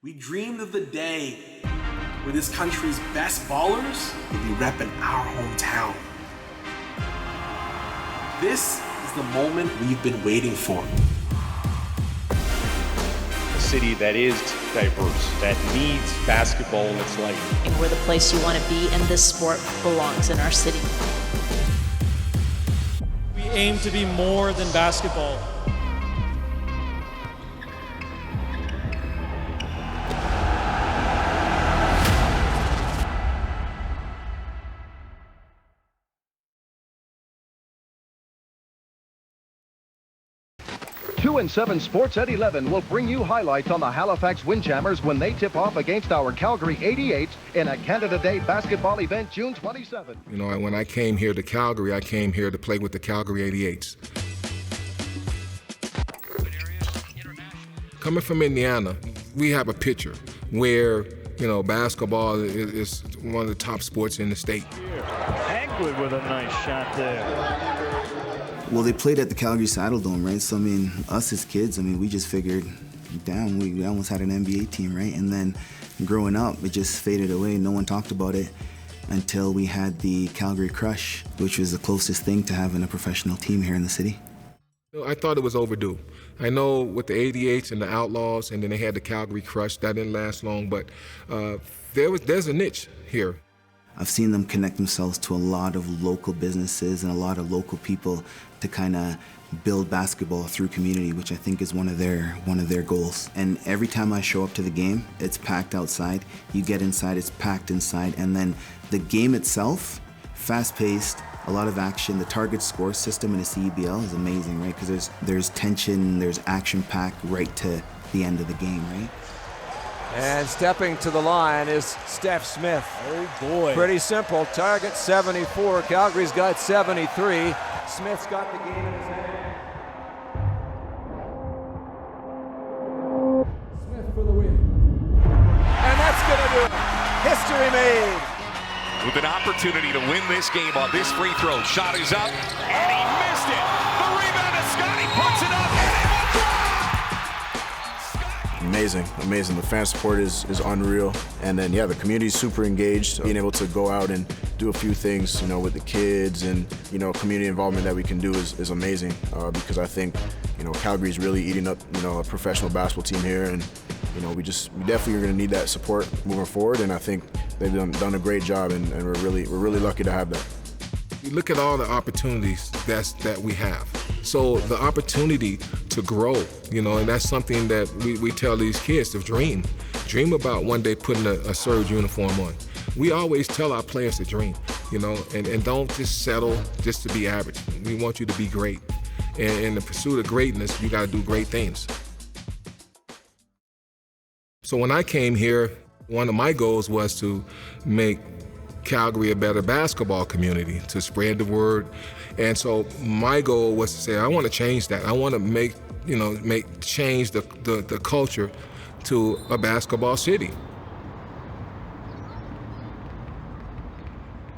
We dreamed of the day where this country's best ballers would be repping our hometown. This is the moment we've been waiting for. A city that is diverse, that needs basketball in its life. And we're the place you want to be, and this sport belongs in our city. We aim to be more than basketball. Two and 7 Sports at 11 will bring you highlights on the Halifax Windjammers when they tip off against our Calgary 88s in a Canada Day basketball event June 27. You know, when I came here to Calgary, I came here to play with the Calgary 88s. Coming from Indiana, we have a picture where, you know, basketball is one of the top sports in the state. Hegwood with a nice shot there. Well, they played at the Calgary Saddle Dome, right? So, I mean, us as kids, I mean, we just figured, damn, we almost had an NBA team, right? And then growing up, it just faded away. No one talked about it until we had the Calgary Crush, which was the closest thing to having a professional team here in the city. I thought it was overdue. I know with the 88s and the Outlaws, and then they had the Calgary Crush, that didn't last long, but there's a niche here. I've seen them connect themselves to a lot of local businesses and a lot of local people to kind of build basketball through community, which I think is one of their goals. And every time I show up to the game, it's packed outside. You get inside, it's packed inside, and then the game itself, fast-paced, a lot of action. The target score system in the CEBL is amazing, right? Because there's tension, there's action-packed right to the end of the game, right? And stepping to the line is Steph Smith. Oh boy. Pretty simple. Target 74. Calgary's got 73. Smith's got the game in his hand. Smith for the win. And that's going to do it. History made. With an opportunity to win this game on this free throw. Shot is up, and he missed it. The rebound to Scotty, puts it up, and it will drop. Amazing. The fan support is unreal. And then, yeah, the community's super engaged. Being able to go out and do a few things, you know, with the kids and, you know, community involvement that we can do is amazing because I think, you know, Calgary's really eating up, you know, a professional basketball team here. And, you know, we definitely are going to need that support moving forward. And I think they've done a great job, and we're really lucky to have that. You look at all the opportunities that we have. So the opportunity to grow, you know, and that's something that we tell these kids to dream. Dream about one day putting a Surge uniform on. We always tell our players to dream, you know, and don't just settle just to be average. We want you to be great. And in the pursuit of greatness, you got to do great things. So when I came here, one of my goals was to make Calgary a better basketball community, to spread the word. And so my goal was to say, I want to change that. I want to change the culture to a basketball city.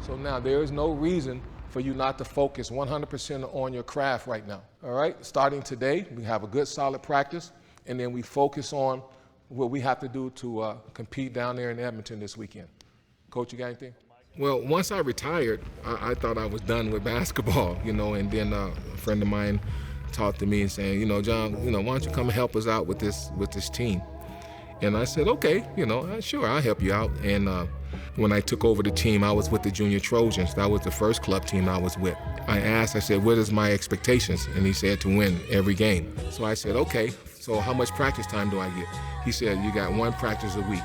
So now there is no reason for you not to focus 100% on your craft right now. All right, starting today, we have a good solid practice, and then we focus on what we have to do to compete down there in Edmonton this weekend. Coach, you got anything? Well, once I retired, I thought I was done with basketball, you know, and then a friend of mine talked to me and saying, you know, John, you know, why don't you come and help us out with this team? And I said, okay, you know, sure, I'll help you out. And when I took over the team, I was with the Junior Trojans. That was the first club team I was with. I said, what is my expectations? And he said to win every game. So I said, okay, so how much practice time do I get? He said, you got 1 practice a week.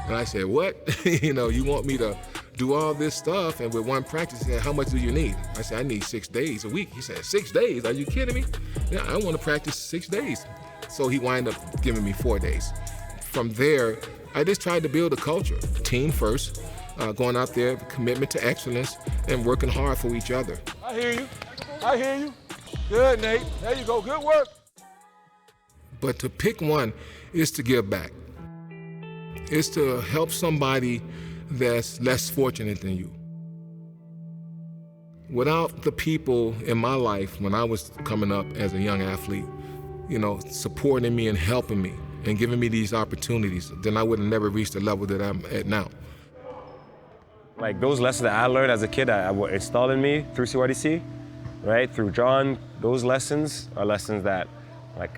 And I said, what? You know, you want me to do all this stuff and with 1 practice? He said, how much do you need? I said, I need 6 days a week. He said, 6 days? Are you kidding me? Yeah, I want to practice 6 days. So he wound up giving me 4 days. From there, I just tried to build a culture. Team first, going out there, commitment to excellence, and working hard for each other. I hear you. Good, Nate. There you go. Good work. But to pick one is to give back. It's to help somebody that's less fortunate than you. Without the people in my life when I was coming up as a young athlete, you know, supporting me and helping me, and giving me these opportunities, then I would have never reached the level that I'm at now. Like those lessons that I learned as a kid, I installed in me through CYDC, right? Through John, those lessons are lessons that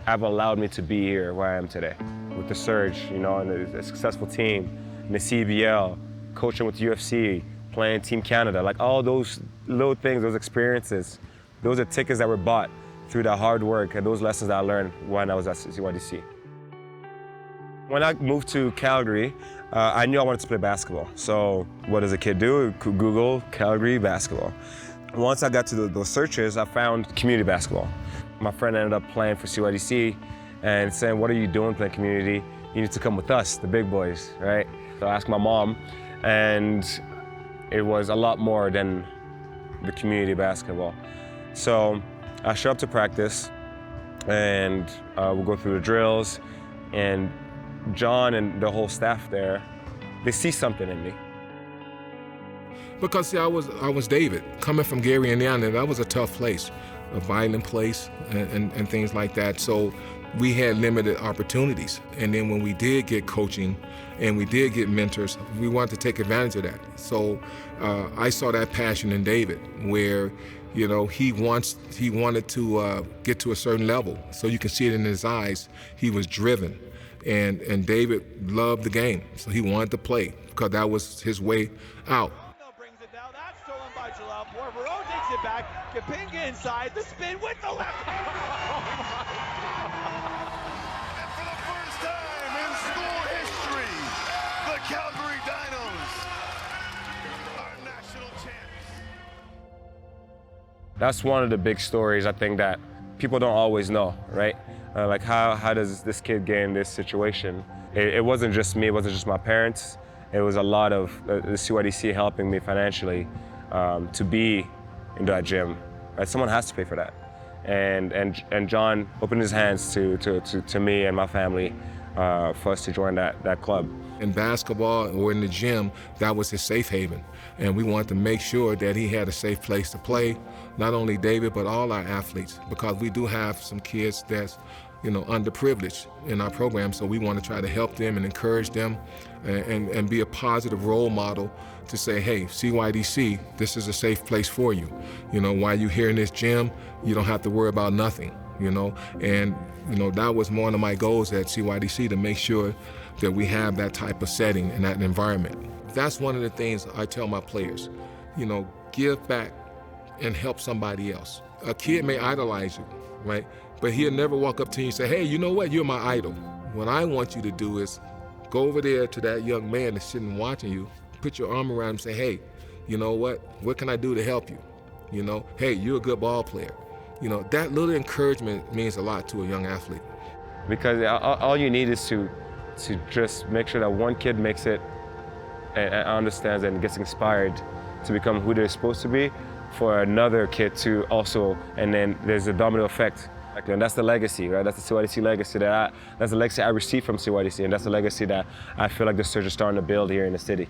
have allowed me to be here where I am today. With the Surge, and a successful team, in the CEBL, coaching with UFC, playing Team Canada, all those little things, those experiences, those are tickets that were bought through the hard work and those lessons that I learned when I was at CYDC. When I moved to Calgary, I knew I wanted to play basketball. So what does a kid do? Google Calgary Basketball. Once I got to those searches, I found community basketball. My friend ended up playing for CYDC and saying, what are you doing playing community? You need to come with us, the big boys, right? So I asked my mom, and it was a lot more than the community basketball. So I show up to practice, and we'll go through the drills, and John and the whole staff there, they see something in me. Because see, I was David, coming from Gary, Indiana. That was a tough place, a violent place, and things like that. So we had limited opportunities. And then when we did get coaching and we did get mentors, we wanted to take advantage of that. So I saw that passion in David, where he wanted to get to a certain level. So you can see it in his eyes. He was driven. And David loved the game, so he wanted to play because that was his way out. Brings it down. That's stolen by Jalal. Poirot takes it back. Kapinga inside. The spin with the left. And for the first time in school history, the Calgary Dinos are national champs. That's one of the big stories I think that people don't always know, right? How does this kid get in this situation? It wasn't just me, it wasn't just my parents. It was a lot of the CYDC helping me financially to be in that gym. Right? Someone has to pay for that. And John opened his hands to me and my family for us to join that club. In basketball or in the gym, that was his safe haven. And we wanted to make sure that he had a safe place to play, not only David, but all our athletes, because we do have some kids that's underprivileged in our program, so we want to try to help them and encourage them and be a positive role model to say, hey, CYDC, this is a safe place for you. While you're here in this gym, you don't have to worry about nothing, And, that was one of my goals at CYDC, to make sure that we have that type of setting and that environment. That's one of the things I tell my players, give back and help somebody else. A kid may idolize you, right? But he'll never walk up to you and say, hey, you know what, you're my idol. What I want you to do is go over there to that young man that's sitting watching you, put your arm around him and say, hey, you know what can I do to help you? Hey, you're a good ball player. That little encouragement means a lot to a young athlete. Because all you need is to just make sure that one kid makes it and understands and gets inspired to become who they're supposed to be, for another kid to also, and then there's a domino effect. And that's the legacy, right? That's the CYDC legacy that's the legacy I received from CYDC, and that's the legacy that I feel like the Surge is starting to build here in the city.